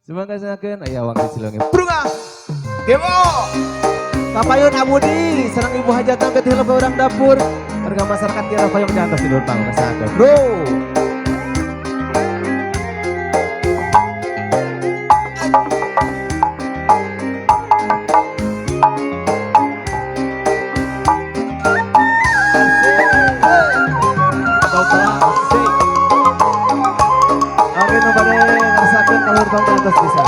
Semoga sakeun aya wangi cilenge. Brunga. Demo. Kapayun Abudi, serang ibu hajatan ke tilu orang dapur. Warga masyarakat kira payung di atas tidur bangun sakeun. Bro. Oke, nu bade ngarasakeun kalau bang di atas bisa.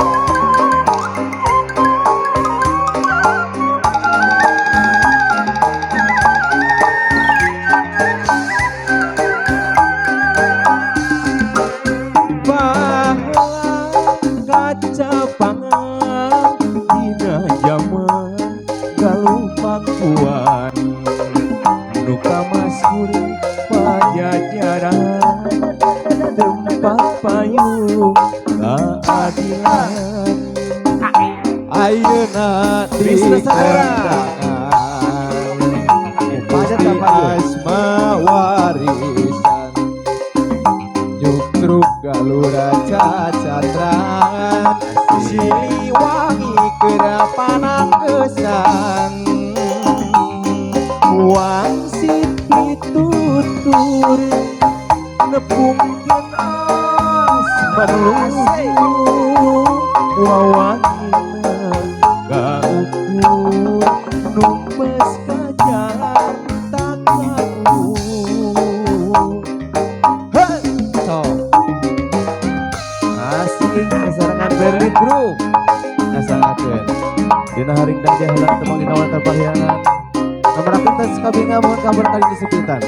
Kaca pangan dina jaman galupakuan nuka maskur pajajaran tempat payung keadilan ayeuna Bisnis Pajak asma warisan Jukruk galura cacatran Siliwangi kerapanan kesan wangsit ditutur nepungkeun asmaluhur wawangina gaukur numpes kajar takaku hei so asik kesarangan Berlin bro ngasangakeun dina haringdang jahelan temang di kawan terpariangan nomor aktivitas kami ngamun kabar kali disepitan.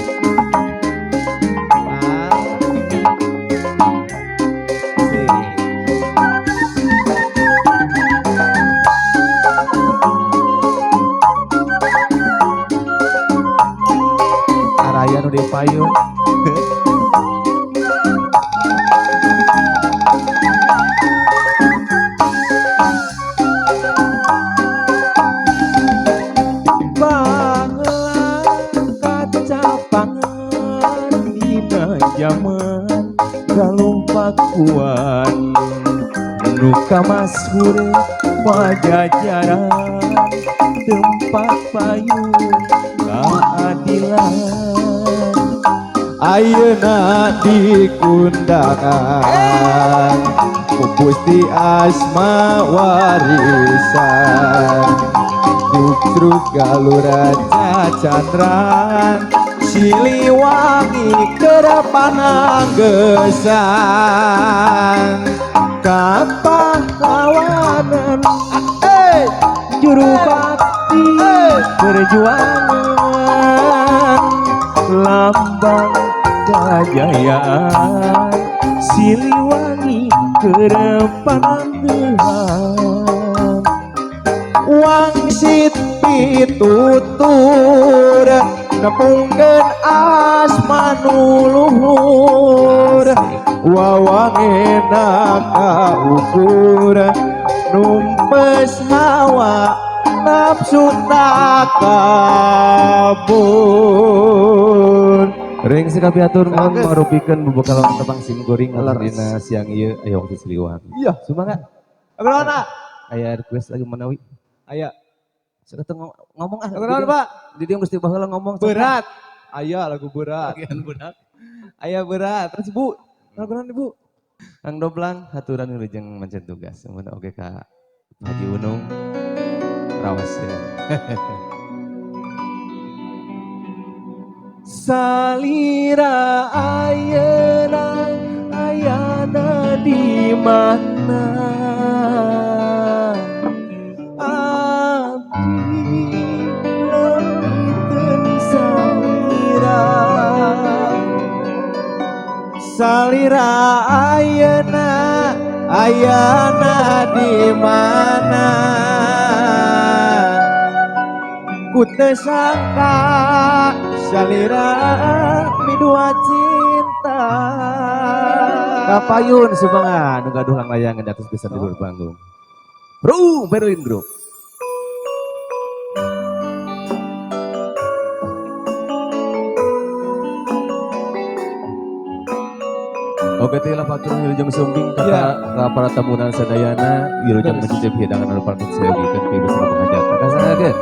Araya nu di payun. Zaman galumpakuan nuka maskur pajajaran tempat payung keadilan Ayeuna dikundangan Pusti asma warisan Jukruk galura cacatran Siliwangi kerapanan gesan kapahlawanan juru bakti perjuangan lambang kejayaan Siliwangi kerapanan gesan wangsit pitutur nepungkeun asma nuluhur wawangena kaukur numpes hawa nafsu takabur ring sekabiatur mohon marupikeun bubakalan tepang sim goreng dina siang ieu aya waktu Siliwangi iya sumangat Abrona aya request lagi menawi aya Sekarang ngomong ah. Kenalan Pak. Jadi yang mesti baheula ngomong. Berat. Aya lagu berat. Bagian berat. Aya berat. Terus Bu, lagunan Ibu. Kang Doblang haturan wilujeng mancen tugas. Mun oge ka Haji Unung rawaseun. Salira ayeuna ayana di mana? Salira ayana di mana ku teu sangka salira midua cinta kapayun sumangan nu gaduh lang layangan di atas bisa di luar panggung bro Berlin bro Oke tilah patur wilujeng sumbing Ya. kata ka para tamunan sadayana wilujeng mencicip hidangan anu pantun sayogikeun ka ibu sareng penghajat. Kasangakeun.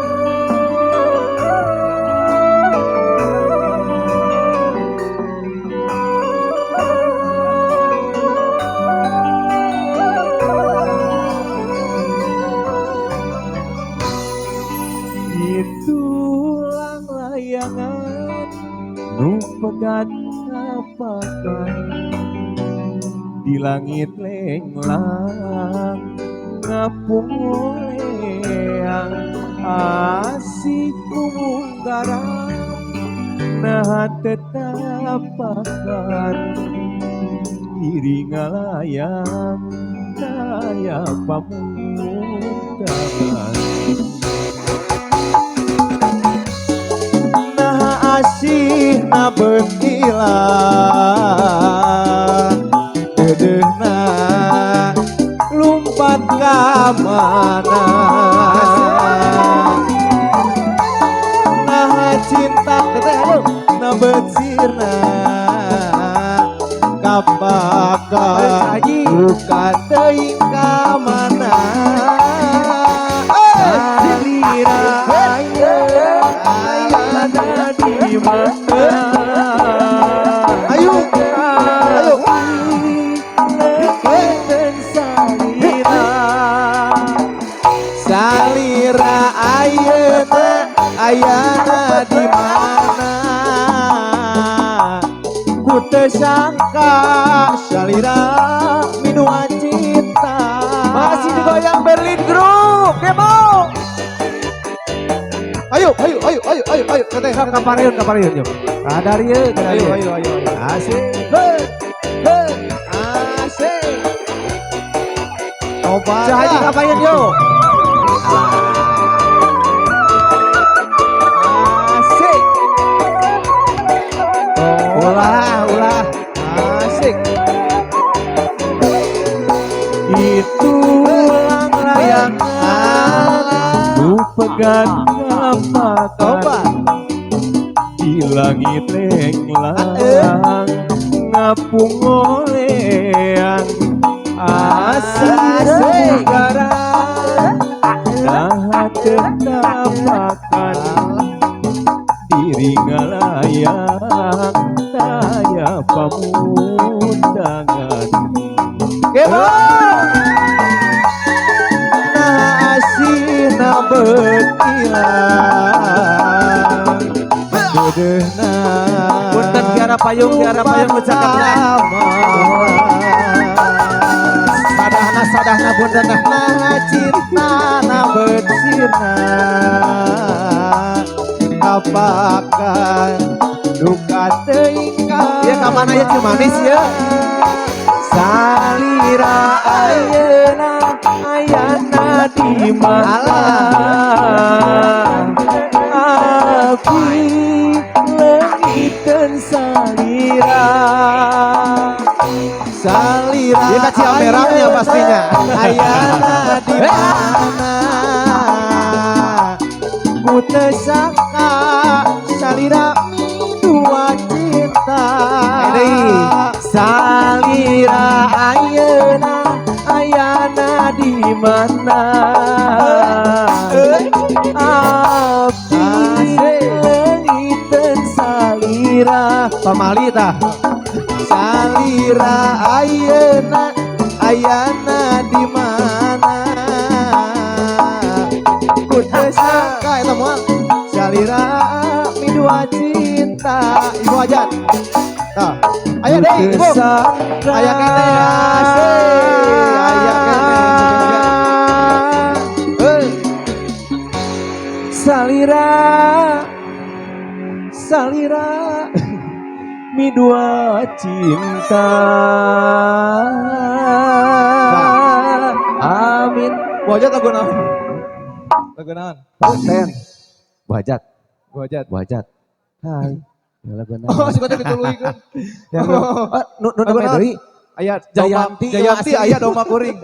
Itulah layangan nu pegat kapakan di langit lenglang ngapung leang asih umunggaran nah tetapakan diri ngalayang daya pamudahan asih na berkilah dedehna lumpat ka mana nah cinta na bersirna kapakan bukan teuing ka mana salira ada di mana? Ayo, ayo. Dan salira, salira ayana di mana? Ku tersangka salira minua cinta. Masih digoyang Berlin Group, demo. Ayo, ayo, ayo, ayo, ayo, ayo, katanya kaparion, yuk. Kadar ye, ayo, ayo, ayo, asik, asik. Coba, cahaya kaparion yuk. Asik. Ulah, asik. Itu layangan, lu pegang apa di langit lenglang ngapung oleang asih segaran nah tetapakan diri ngalayang daya pamundangan nah asih na berkilang dedehna punten tiara payung ucapkan sadahna punten nah cinta na bersirna apakan duka teuing ka ieu ka mana ya Ceu Manis ya salira ayana di mana abdi leungiteun salira dia kasih merahnya pastinya ayana di mana ku teu sangka salira dua cinta salira ayana di mana abdi leungiteun salira pamali tah salira ayana di mana ku teu sangka eta moal salira midua cinta ibu hajat tah aya deui ibu aya kene aya kene salira mi dua cinta amin wajat lagu naon ten wajat hai lagu naon oh suka dituluykeun yang nu deui aya Jayanti aya Doma Kuring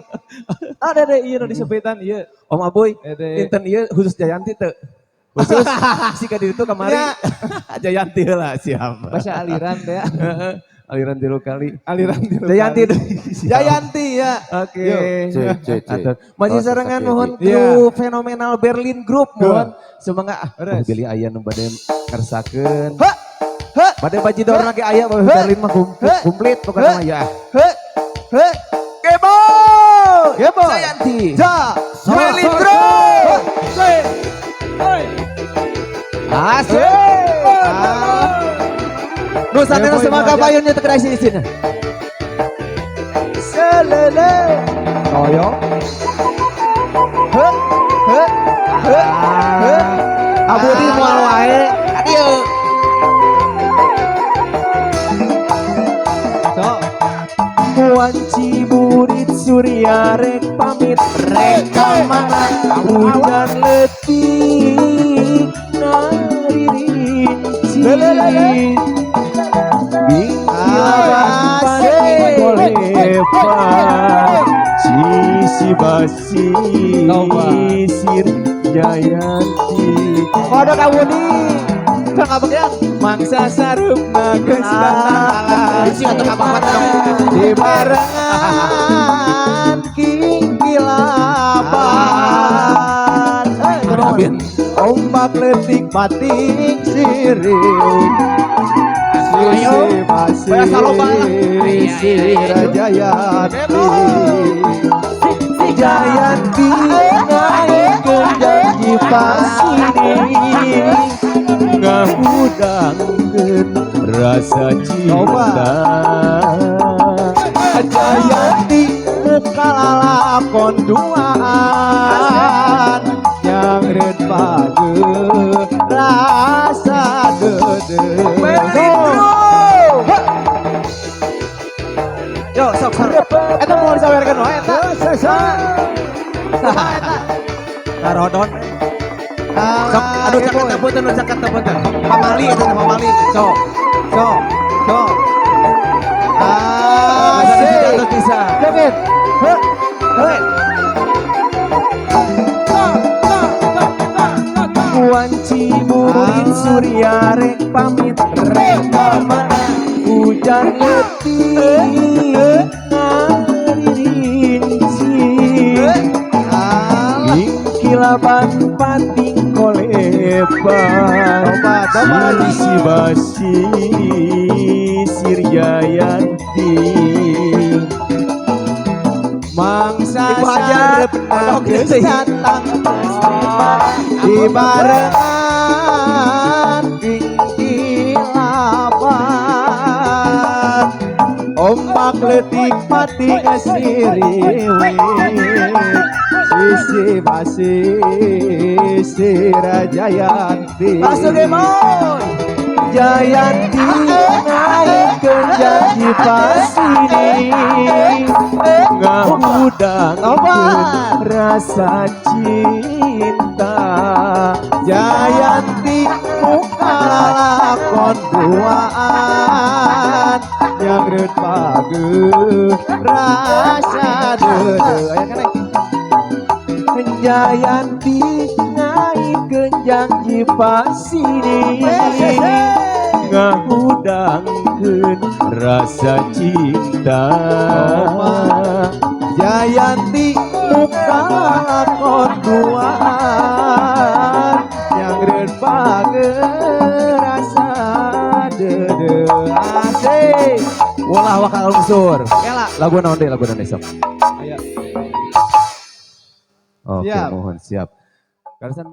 ada deh ieu nu disebutan ieu Om Aboy inten ieu khusus Jayanti teu khusus si ka ditu kamari Jayanti heula siap. Bahasa aliran teh. Aliran tilu kali. Aliran tilu Jayanti kali. Jayanti ya. Oke. Yo. Masih sarangan mohon kru fenomenal Berlin Group mohon semangat beli aya nu bade ngersakeun. Bade bajidor lagi aya Berlin mah komplit pokoknya mah ya. Gebo. Jayanti. Berlin Group. Asik. Nu sanena semoga payunnya teu kena isin. Selele. Toyong. Abu di moal wae. Adieu. Wanci burit surya rek pamit rek kamana hujan letih naririnci bingkilan pasti bolepan sisi basi sir Jayanti kode kamu nih Kang Abang ya mangsa sarupna geus datang si atuh kabahat di barengan kingkilapan ombak letik pating siriung sisi basi Jayanti ngaikeun janji pasini ngahudangkeun rasa cinta Jayanti muka lalakon duaan yang red page rasa dede yo sok eta mau disawerkeun wae eta karodon sok aduh caket tepunten pamali eta pamali sok asik bisa joget wanci burit surya rek pamit rek kamana hujan letih ngaririnci bingkilaban pating kolepan sisi basi sir Jayanti mangsa sarepna geus datang di barengan kingkilapan ombak letik pati siriwit sisi basi sir Jayanti Jayanti ngaikeun janji pasini ngahudangkeun rasa cinta Jayanti muka lalakon duaan yang red page rasa dede aya kana Jayanti ngaikeun janji pasini ngahudangkeun rasa cinta Jayanti muka lakon duaan yang red page rasa dede asik ulah wakal unsur lagu naon deui sok aya oke mohon siap. Karasan